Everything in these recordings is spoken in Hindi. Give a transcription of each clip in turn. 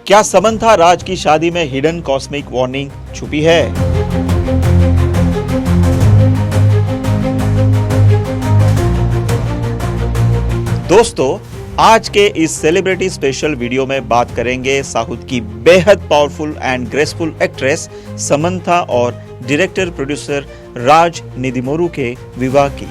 क्या समंथा राज की शादी में हिडन कॉस्मिक वार्निंग छुपी है? दोस्तों, आज के इस सेलिब्रिटी स्पेशल वीडियो में बात करेंगे साउथ की बेहद powerful and graceful actress Samantha और डायरेक्टर प्रोड्यूसर राज निदिमुरु के विवाह की,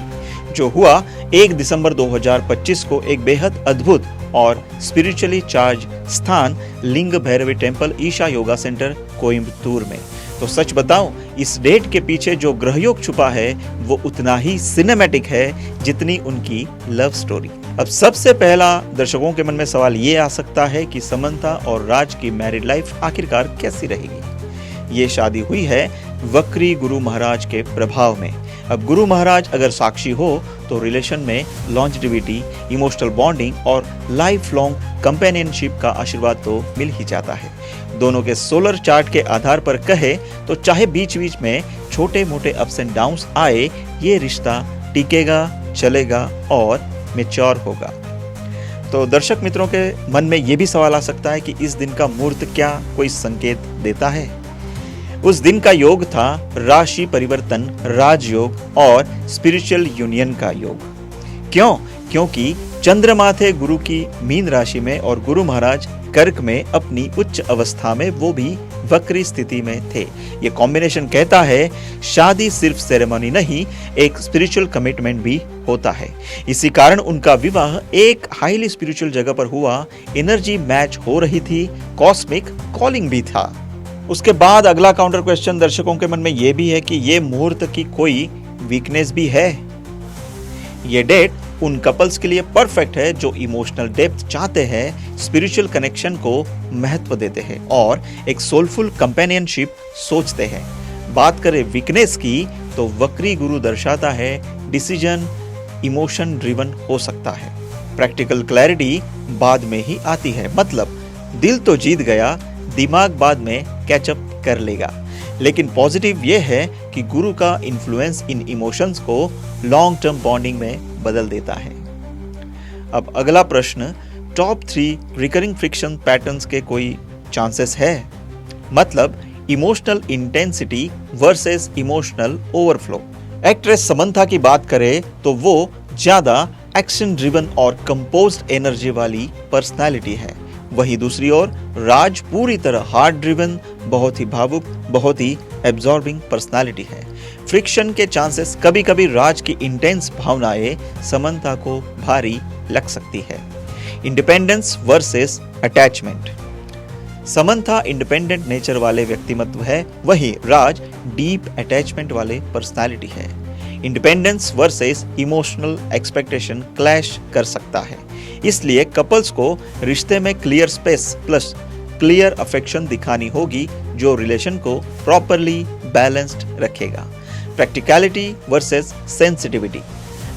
जो हुआ 1 दिसंबर 2025 को एक बेहद अद्भुत और स्पिरिचुअली चार्ज स्थान लिंग भैरवी टेम्पल ईशा योगा सेंटर कोयम्बतूर में। तो सच बताऊं, इस डेट के पीछे जो ग्रहयोग छुपा है वो उतना ही सिनेमैटिक है जितनी उनकी लव स्टोरी। अब सबसे पहला दर्शकों के मन में सवाल ये आ सकता है कि समंथा और राज की मैरिड लाइफ आखिरकार कैसी रहेगी। ये शादी हुई है वक्री गुरु महाराज के प्रभाव में। अब गुरु महाराज अगर साक्षी हो तो रिलेशन में लॉन्जेविटी, इमोशनल बॉन्डिंग और लाइफ लॉन्ग कंपेनियनशिप का आशीर्वाद तो मिल ही जाता है। दोनों के सोलर चार्ट के आधार पर कहे तो चाहे बीच बीच में छोटे मोटे अप्स एंड डाउन्स आए, ये रिश्ता टिकेगा, चलेगा और मैच्योर होगा। तो दर्शक मित्रों के मन में ये भी सवाल आ सकता है कि इस दिन का मुहूर्त क्या कोई संकेत देता है। उस दिन का योग था राशि परिवर्तन, राजयोग और स्पिरिचुअल यूनियन का योग। क्यों? क्योंकि चंद्रमा थे गुरु की मीन राशि में और गुरु महाराज कर्क में अपनी उच्च अवस्था में, वो भी वक्री स्थिति में थे। ये कॉम्बिनेशन कहता है शादी सिर्फ सेरेमनी नहीं, एक स्पिरिचुअल कमिटमेंट भी होता है। इसी कारण उनका विवाह एक हाईली स्पिरिचुअल जगह पर हुआ। एनर्जी मैच हो रही थी, कॉस्मिक कॉलिंग भी था। उसके बाद अगला काउंटर क्वेश्चन दर्शकों के मन में यह भी है कि ये मुहूर्त की कोई वीकनेस भी है। ये डेट उन कपल्स के लिए परफेक्ट है जो इमोशनल डेप्थ चाहते हैं, स्पिरिचुअल कनेक्शन को महत्व देते हैं और एक सोलफुल कंपेनियनशिप सोचते हैं। बात करें वीकनेस की तो वक्री गुरु दर्शाता है डिसीजन इमोशन ड्रिवन हो सकता है। प्रैक्टिकल क्लैरिटी बाद में ही आती है, मतलब दिल तो जीत गया, दिमाग बाद में कैचअप कर लेगा। लेकिन पॉजिटिव यह है कि गुरु का इन्फ्लुएंस इन इमोशंस को लॉन्ग टर्म बॉन्डिंग में बदल देता है। अब अगला प्रश्न, टॉप 3 रिकरिंग फ्रिक्शन पैटर्न्स के कोई चांसेस है? मतलब emotional intensity versus emotional overflow. Actress Samantha की बात करें तो वो ज्यादा एक्शन ड्रिवन और कंपोज्ड एनर्जी वाली पर्सनालिटी है। वही दूसरी ओर राज पूरी तरह हार्ट ड्रिवन, बहुत ही भावुक, बहुत ही एब्जॉर्बिंग पर्सनालिटी है। फ्रिक्शन के चांसेस कभी कभी राज की इंटेंस भावनाएं समंथा को भारी लग सकती है। Independence versus attachment. Samantha independent nature वाले व्यक्तिमत्व है, वही राज डीप अटैचमेंट वाले पर्सनालिटी है। Independence versus emotional expectation clash कर सकता है। इसलिए कपल्स को रिश्ते में clear space plus clear affection दिखानी होगी जो रिलेशन को प्रॉपरली बैलेंस्ड रखेगा। Practicality versus sensitivity.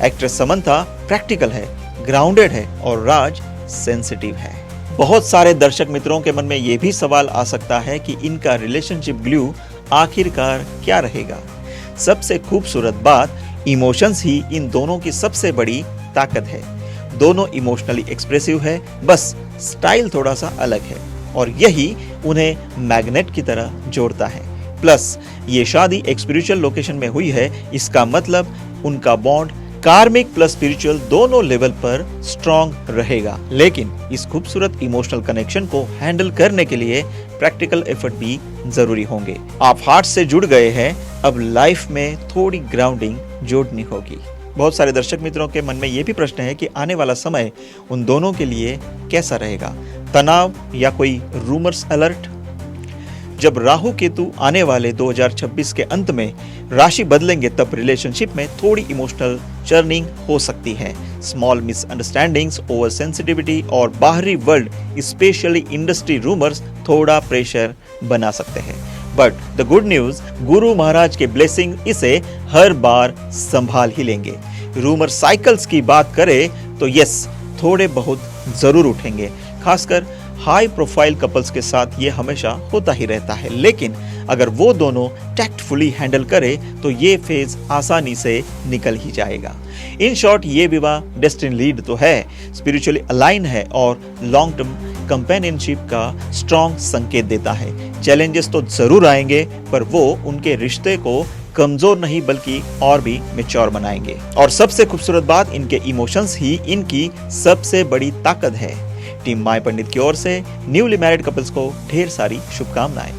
Actress Samantha practical है, ग्राउंडेड है और राज सेंसिटिव है। बहुत सारे दर्शक मित्रों के मन में यह भी सवाल आ सकता है कि इनका रिलेशनशिप ग्लू आखिरकार क्या रहेगा। सबसे खूबसूरत बात, इमोशंस ही इन दोनों की सबसे बड़ी ताकत है। दोनों इमोशनली एक्सप्रेसिव है, बस स्टाइल थोड़ा सा अलग है और यही उन्हें मैग्नेट की तरह जोड़ता है। प्लस ये शादी एक स्पिरिचुअल लोकेशन में हुई है, इसका मतलब उनका बॉन्ड कार्मिक प्लस स्पिरिचुअल दोनों लेवल पर स्ट्रॉन्ग रहेगा। लेकिन इस खूबसूरत इमोशनल कनेक्शन को हैंडल करने के लिए प्रैक्टिकल एफर्ट भी जरूरी होंगे। आप हार्ट से जुड़ गए हैं, अब लाइफ में थोड़ी ग्राउंडिंग जोड़नी होगी। बहुत सारे दर्शक मित्रों के मन में ये भी प्रश्न है कि आने वाला समय उन दोनों के लिए कैसा रहेगा। तनाव या कोई रूमर्स अलर्ट। जब राहु केतु आने वाले 2026 के अंत में राशि बदलेंगे तब रिलेशनशिप में थोड़ी इमोशनल चर्निंग हो सकती है। स्मॉल मिसअंडरस्टैंडिंग्स, ओवर सेंसिटिविटी और बाहरी वर्ल्ड स्पेशली इंडस्ट्री रूमर्स थोड़ा प्रेशर बना सकते हैं। But the good news, Guru Maharaj के ब्लेसिंग इसे हर बार संभाल ही लेंगे। रूमर साइकिल्स की बात करें तो यस, थोड़े बहुत जरूर उठेंगे, खासकर हाई प्रोफाइल कपल्स के साथ ये हमेशा होता ही रहता है। लेकिन अगर वो दोनों टैक्टफुली हैंडल करे तो ये फेज आसानी से निकल ही जाएगा। इन शॉर्ट, ये विवाह डेस्टिनी लीड तो है, स्पिरिचुअली अलाइन है और लॉन्ग टर्म कंपेनियनशिप का स्ट्रॉन्ग संकेत देता है। चैलेंजेस तो जरूर आएंगे, पर वो उनके रिश्ते को कमजोर नहीं बल्कि और भी मैच्योर बनाएंगे। और सबसे खूबसूरत बात, इनके इमोशंस ही इनकी सबसे बड़ी ताकत है। टीम माय पंडित की ओर से न्यूली मैरिड कपल्स को ढेर सारी शुभकामनाएं।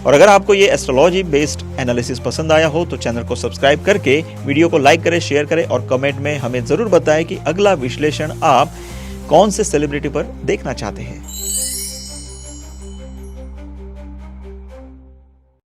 और अगर आपको ये एस्ट्रोलॉजी बेस्ड एनालिसिस पसंद आया हो तो चैनल को सब्सक्राइब करके वीडियो को लाइक करें, शेयर करें और कमेंट में हमें जरूर बताएं कि अगला विश्लेषण आप कौन से सेलिब्रिटी पर देखना चाहते हैं।